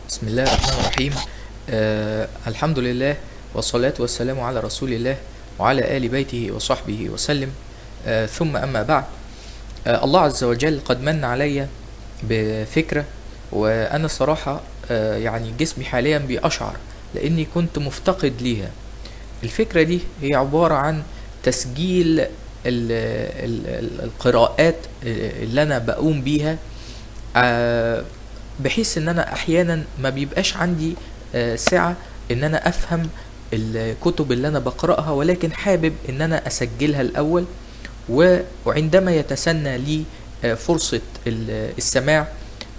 بسم الله الرحمن الرحيم. الحمد لله والصلاة والسلام على رسول الله وعلى آل بيته وصحبه وسلم. ثم أما بعد، الله عز وجل قد من علي بفكرة، وأنا صراحة يعني جسمي حاليا بيقشعر لأني كنت مفتقد ليها. الفكرة دي هي عبارة عن تسجيل القراءات اللي أنا بقوم بيها، بحيث ان انا احيانا ما بيبقاش عندي سعة ان انا افهم الكتب اللي انا بقرأها، ولكن حابب ان انا اسجلها الاول، وعندما يتسنى لي فرصة السماع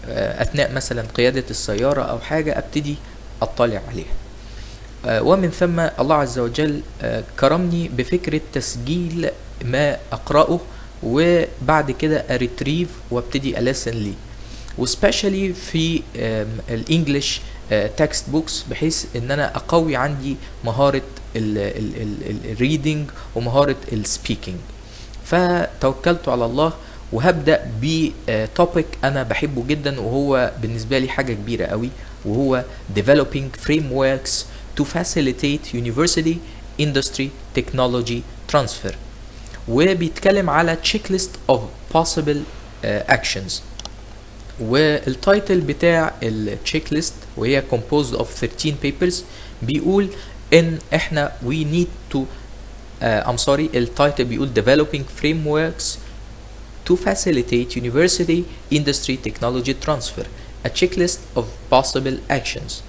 اثناء مثلا قيادة السيارة او حاجة ابتدي اطلع عليها. ومن ثم الله عز وجل كرمني بفكرة تسجيل ما اقرأه، وبعد كده اريتريف وابتدي ألسن ليه، وسبيشالي في الانجليش تكست بوكس، بحيث ان انا اقوي عندي مهارة الريدنج ومهارة السبيكينج. فتوكلت على الله وهبدأ بتوبيك انا بحبه جدا، وهو بالنسبة لي حاجة كبيرة قوي، وهو developing frameworks to facilitate university industry technology transfer، وبيتكلم على checklist of possible actions. والتايتل بتاع التشيك ليست وهي composed of 13 papers بيقول ان احنا we need to التايتل بيقول developing frameworks to facilitate university industry technology transfer, a checklist of possible actions,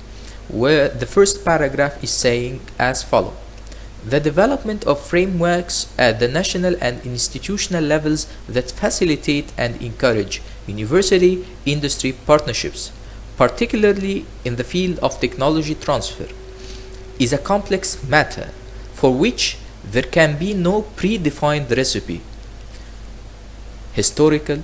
where the first paragraph is saying as follows: the development of frameworks at the national and institutional levels that facilitate and encourage university industry partnerships, particularly in the field of technology transfer, is a complex matter for which there can be no predefined recipe. Historical,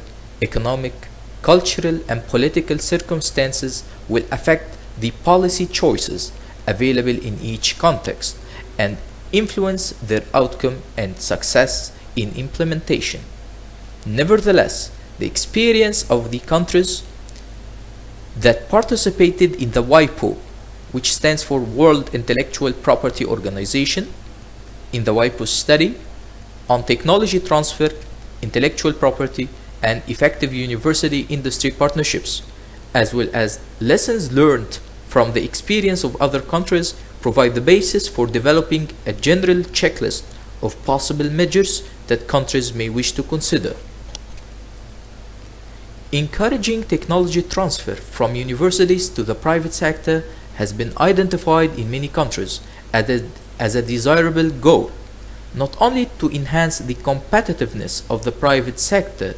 economic, cultural, and political circumstances will affect the policy choices available in each context and influence their outcome and success in implementation. Nevertheless, the experience of the countries that participated in the WIPO, which stands for World Intellectual Property Organization, in the WIPO study on technology transfer, intellectual property, and effective university industry partnerships, as well as lessons learned from the experience of other countries, provide the basis for developing a general checklist of possible measures that countries may wish to consider. Encouraging technology transfer from universities to the private sector has been identified in many countries as a desirable goal, not only to enhance the competitiveness of the private sector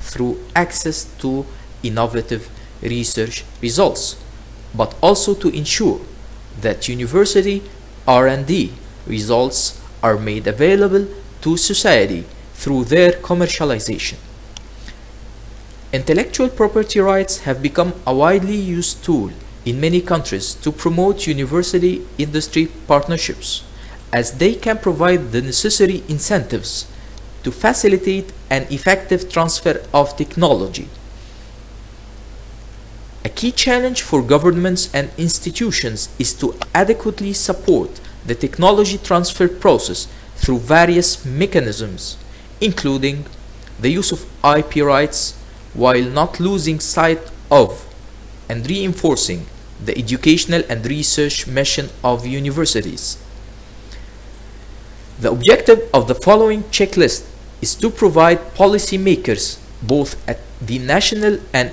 through access to innovative research results, but also to ensure that university R&D results are made available to society through their commercialization. Intellectual property rights have become a widely used tool in many countries to promote university industry partnerships, as they can provide the necessary incentives to facilitate an effective transfer of technology. A key challenge for governments and institutions is to adequately support the technology transfer process through various mechanisms, including the use of IP rights, while not losing sight of and reinforcing the educational and research mission of universities. The objective of the following checklist is to provide policymakers, both at the national and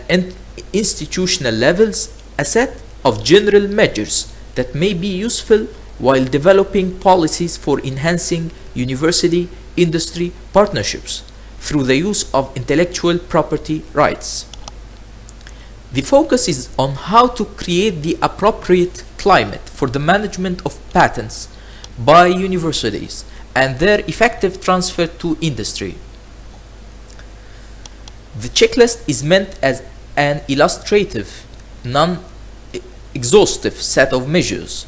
institutional levels, a set of general measures that may be useful while developing policies for enhancing university industry partnerships through the use of intellectual property rights. The focus is on how to create the appropriate climate for the management of patents by universities and their effective transfer to industry. The checklist is meant as an illustrative, non-exhaustive set of measures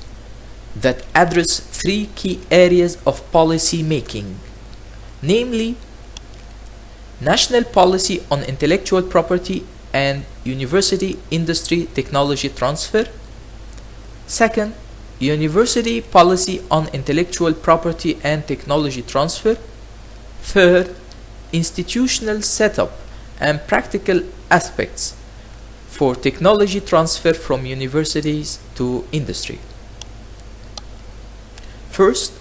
that address three key areas of policy making, namely national policy on intellectual property and university industry technology transfer. Second, university policy on intellectual property and technology transfer. Third, institutional setup and practical aspects for technology transfer from universities to industry. First,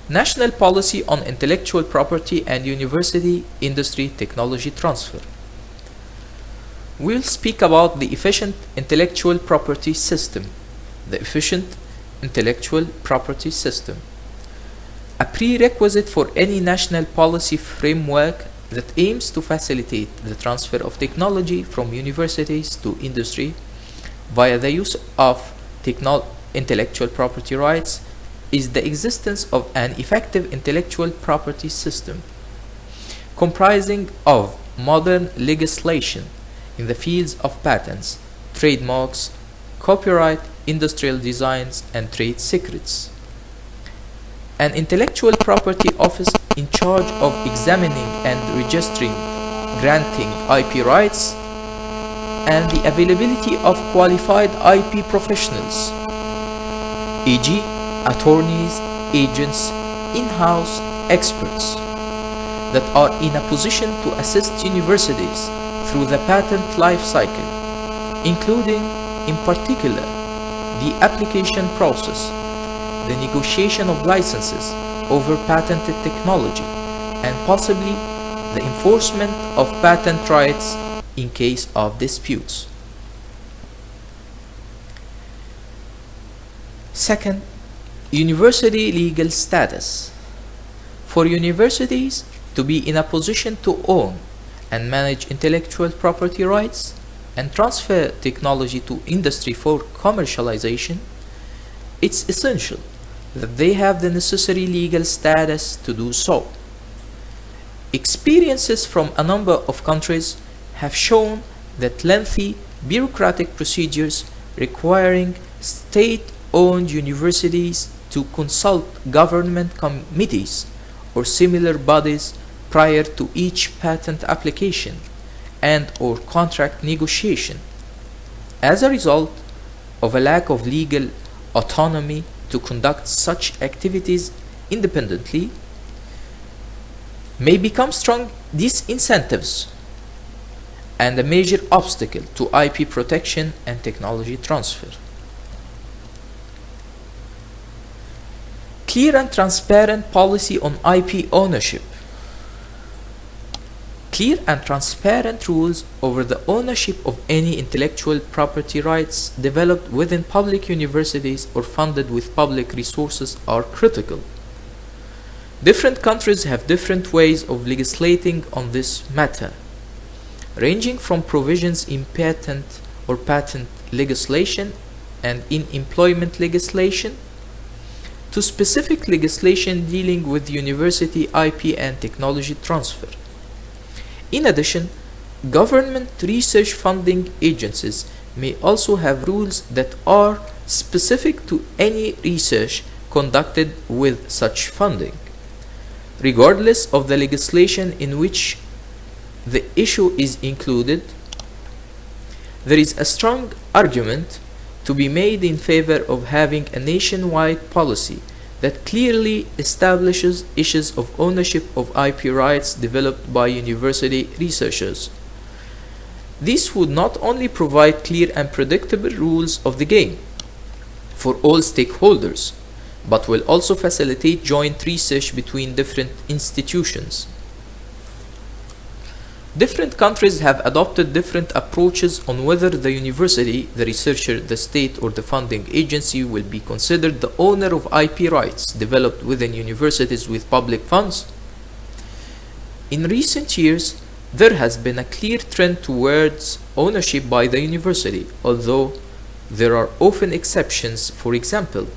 national policy on intellectual property and university industry technology transfer. We'll speak about the efficient intellectual property system. The efficient intellectual property system. A prerequisite for any national policy framework that aims to facilitate the transfer of technology from universities to industry via the use of intellectual property rights is the existence of an effective intellectual property system comprising of modern legislation in the fields of patents, trademarks, copyright, industrial designs, and trade secrets. An intellectual property office in charge of examining and registering, granting IP rights, and the availability of qualified IP professionals, e.g., attorneys, agents, in-house experts that are in a position to assist universities through the patent life cycle, including, in particular, the application process, the negotiation of licenses over patented technology, and possibly the enforcement of patent rights in case of disputes. Second, university legal status. For universities to be in a position to own and manage intellectual property rights and transfer technology to industry for commercialization, it's essential that they have the necessary legal status to do so. Experiences from a number of countries have shown that lengthy bureaucratic procedures requiring state-owned universities to consult government committees or similar bodies prior to each patent application and/or contract negotiation, as a result of a lack of legal autonomy to conduct such activities independently, may become strong disincentives and a major obstacle to IP protection and technology transfer. Clear and transparent policy on IP ownership. Clear and transparent rules over the ownership of any intellectual property rights developed within public universities or funded with public resources are critical. Different countries have different ways of legislating on this matter, ranging from provisions in patent or patent legislation and in employment legislation to specific legislation dealing with university IP and technology transfer. In addition, government research funding agencies may also have rules that are specific to any research conducted with such funding, regardless of the legislation in which the issue is included. There is a strong argument to be made in favor of having a nationwide policy that clearly establishes issues of ownership of IP rights developed by university researchers. This would not only provide clear and predictable rules of the game for all stakeholders, but will also facilitate joint research between different institutions. Different countries have adopted different approaches on whether the university, the researcher, the state, or the funding agency will be considered the owner of IP rights developed within universities with public funds. In recent years, there has been a clear trend towards ownership by the university, although there are often exceptions. For example,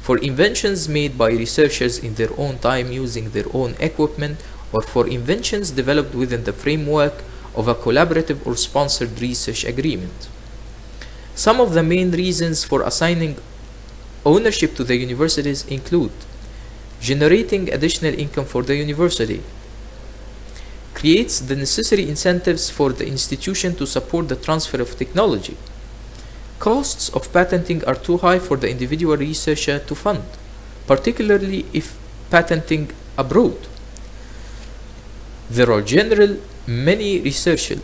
for inventions made by researchers in their own time using their own equipment, or for inventions developed within the framework of a collaborative or sponsored research agreement. Some of the main reasons for assigning ownership to the universities include generating additional income for the university, creates the necessary incentives for the institution to support the transfer of technology. Costs of patenting are too high for the individual researcher to fund, particularly if patenting abroad. There are generally many researchers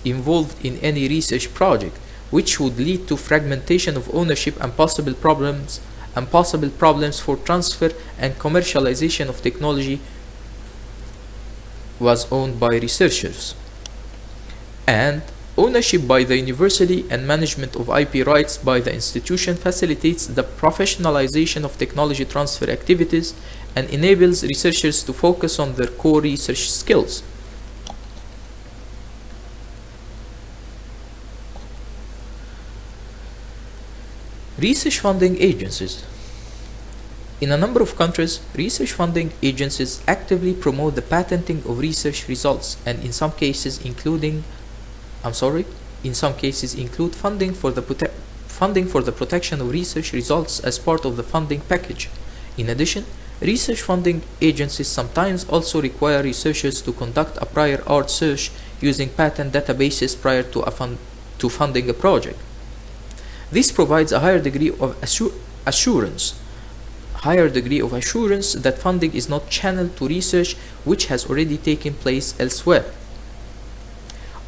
involved in any research project, which would lead to fragmentation of ownership and possible problems for transfer and commercialization of technology was owned by researchers. And ownership by the university and management of IP rights by the institution facilitates the professionalization of technology transfer activities and enables researchers to focus on their core research skills. Research funding agencies. In a number of countries, research funding agencies actively promote the patenting of research results and in some cases include funding for the protection of research results as part of the funding package. In addition, research funding agencies sometimes also require researchers to conduct a prior art search using patent databases prior to funding a project. This provides a higher degree of assurance that funding is not channeled to research which has already taken place elsewhere,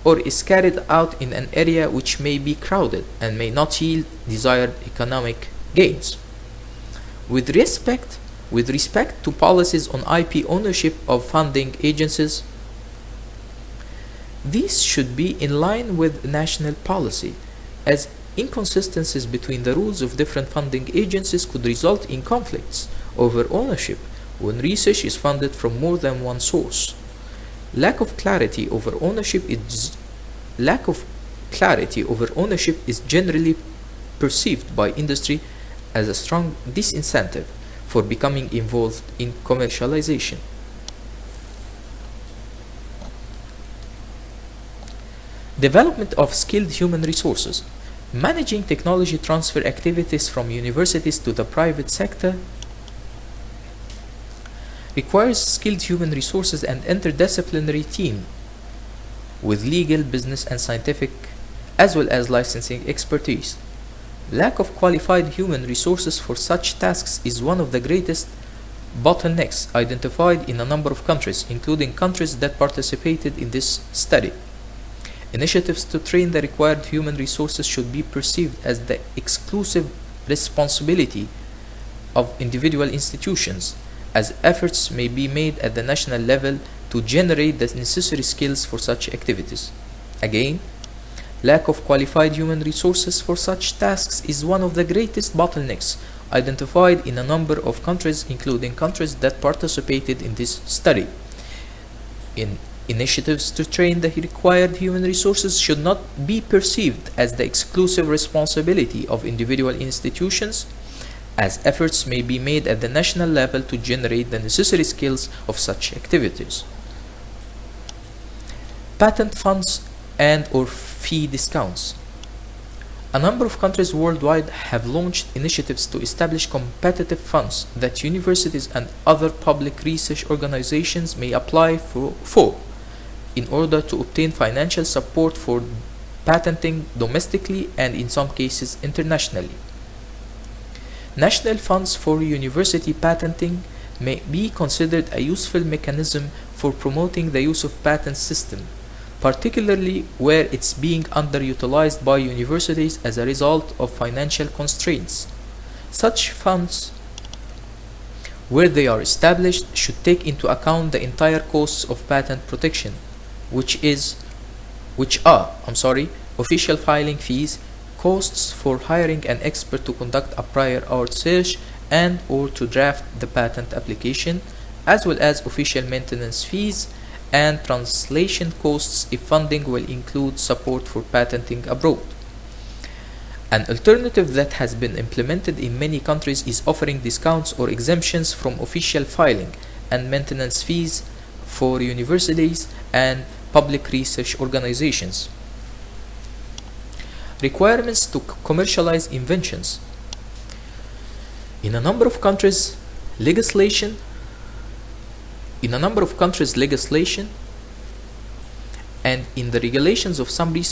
or is carried out in an area which may be crowded and may not yield desired economic gains. With respect to policies on IP ownership of funding agencies, these should be in line with national policy, as inconsistencies between the rules of different funding agencies could result in conflicts over ownership when research is funded from more than one source. Lack of clarity over ownership is generally perceived by industry as a strong disincentive for becoming involved in commercialization. Development of skilled human resources. Managing technology transfer activities from universities to the private sector requires skilled human resources and interdisciplinary team with legal, business, and scientific, as well as licensing expertise. Lack of qualified human resources for such tasks is one of the greatest bottlenecks identified in a number of countries, including countries that participated in this study. Initiatives to train the required human resources should be perceived as the exclusive responsibility of individual institutions, as efforts may be made at the national level to generate the necessary skills for such activities. Again, lack of qualified human resources for such tasks is one of the greatest bottlenecks identified in a number of countries, including countries that participated in this study. Initiatives to train the required human resources should not be perceived as the exclusive responsibility of individual institutions, as efforts may be made at the national level to generate the necessary skills of such activities. Patent funds and/or fee discounts. A number of countries worldwide have launched initiatives to establish competitive funds that universities and other public research organizations may apply for in order to obtain financial support for patenting domestically and in some cases internationally. National funds for university patenting may be considered a useful mechanism for promoting the use of patent system, particularly where it's being underutilized by universities as a result of financial constraints. Such funds, where they are established, should take into account the entire costs of patent protection, which are official filing fees, costs for hiring an expert to conduct a prior art search and/or to draft the patent application, as well as official maintenance fees and translation costs if funding will include support for patenting abroad. An alternative that has been implemented in many countries is offering discounts or exemptions from official filing and maintenance fees for universities and public research organizations. Requirements to commercialize inventions. In a number of countries, legislation in a number of countries legislation and in the regulations of some research